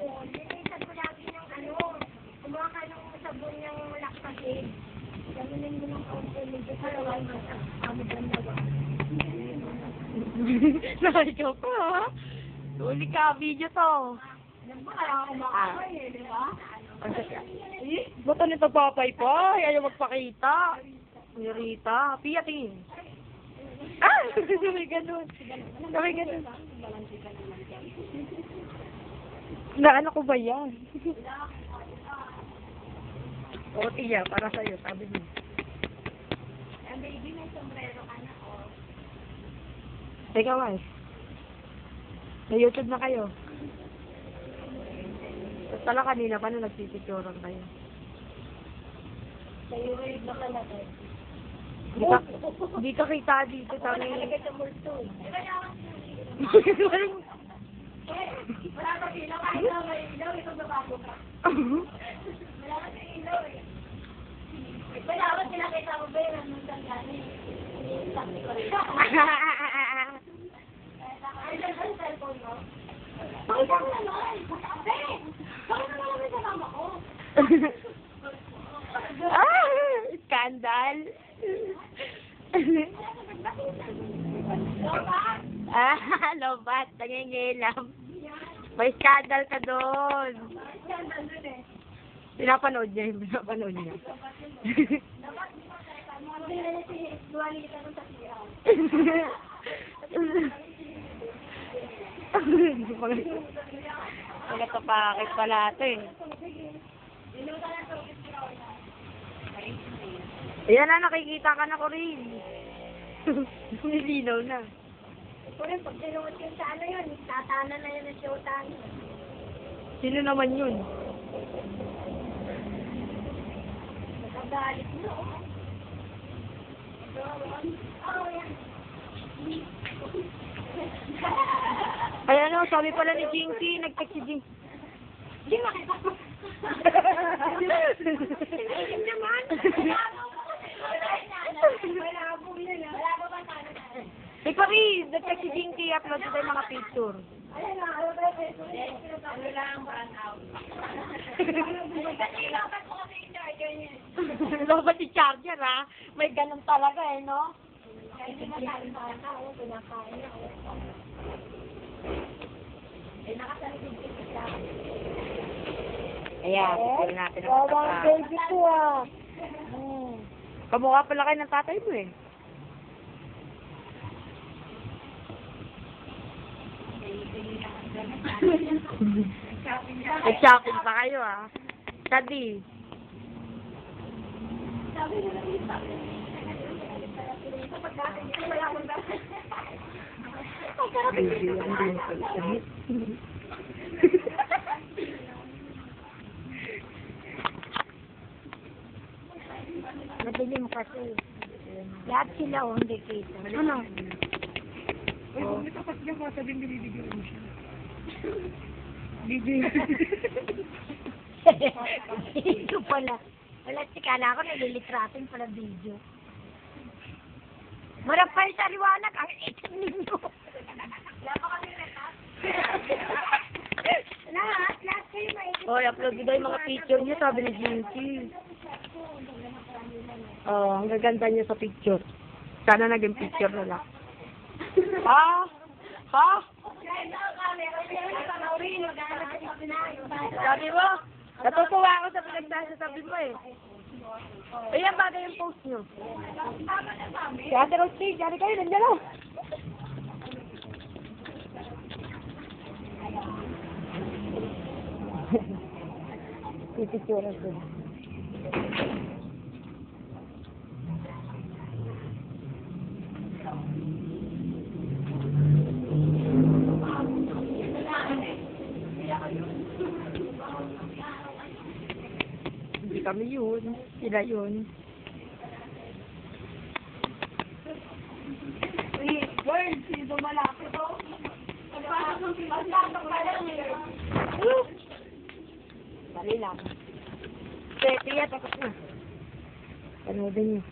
Oo, dinitan ko lagi ng ano, kumuha ka ng sabon ng lakpasin. Gamunin mo ng kaunti, medyo kalawang mata. Kami bandawa. Ikaw pa, ha? Uli ka, video to. Alam mo, kaya ako makakay eh, di ba? Ba't nito papay pa? Ayaw magpakita. Rita, piyatin. Ah! May ganun. May ganun. Naano ko ba yan? O, tiya, para sa'yo, sabi mo. Ang baby, may sombrero ka na, oh. Teka, Wais. Sa YouTube na kayo. Tapos pala kanina pa na nagsisituran kayo. Sa Europe na talaga. Di ka kita dito sa Wala may... talaga sa multo. Wala ka ilaw, kahit na may ilaw, ito babago ka. Wala ka sa ilaw eh. Wala ka sinakita mo ba yun nung tanggalan eh. Sakti ko rin. Ay, ang cellphone mo? Pakita mo naman. Bakit? Bakit mo naman sa mama ko? Skandal. Lobat? Lobat. Nangingilam. May skandal ka doon. Yan, nandun eh. Pinapanood niya. Pinapanood niya. Dapat mo sa mga pinili si Duwali kita nung sa siya. Mga tapakit pala ito eh. Ayan na, nakikita ka na ko rin. Nilinaw na. Ito rin, pag sinuot yun sa ano yun, tatana na yun ng showtime. Sino naman yun? Nagagalit mo. Oh, yan. Ay ano, sabi pala ni Jinky, nag-text si Jinky. Hindi makita mo. Hindi naman. Wala po yun. Wala po ba sana? Ikaw rin, nag-text si Jinky, upload ko tayo mga picture. Ayan na, ano ba yun? Ano lang, brand out. Kasi lapat ko kasi yung charger niya. Lobat si charger ha, may ganun talaga eh no? Hindi na tayo ako, pinakain na ako. Eh, nakasaligid ko siya. Ayan, picture natin ang Bawang matapa. baby ko ah. Kamukha pala kayo ng tatay mo eh. Nag-shopping pa kayo ah. Sadi. Sabi nila yung sabi. Wala akong dahil. Madilim kasi. Lahat sila o hindi kita. Ano? Uy, huwag nito kasi yung mga sabing binibigyan mo siya. Video. Ito pala. Wala, sikala ako nalilitratin pala video. Marap pa sa liwanag. Ang itim ninyo. Wala pa kami retas. Lahat kayo maitim. Hoy, upload ko daw yung mga picture niya, sabi ni Jinky. Oh, ang gaganda niya sa picture. Sana naging picture na lang. Ha? Ha? Sabi mo? Natutuwa ako sa pinagsasabi mo eh. Ayan, bagay yung post nyo. Si Ate Rosie, dyan kayo, nandiyan lang. Pipicturan ko. Hindi kami yun. Sila yun. Uy, Bird, sino malaki to? Pagpasok pa lang eh. Dali lang. Pia, tapos na. Panoodin niyo.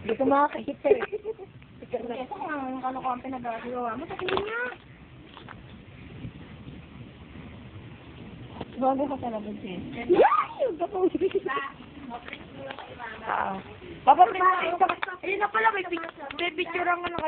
Hindi ko makakahit eh. Kesa kung ano ko ang pinagagawa mo, sabihin niya. Bago ka talaga, Jen. Yay! Kapag papaprint na. Ayun na pala, may picture ang ano kayo.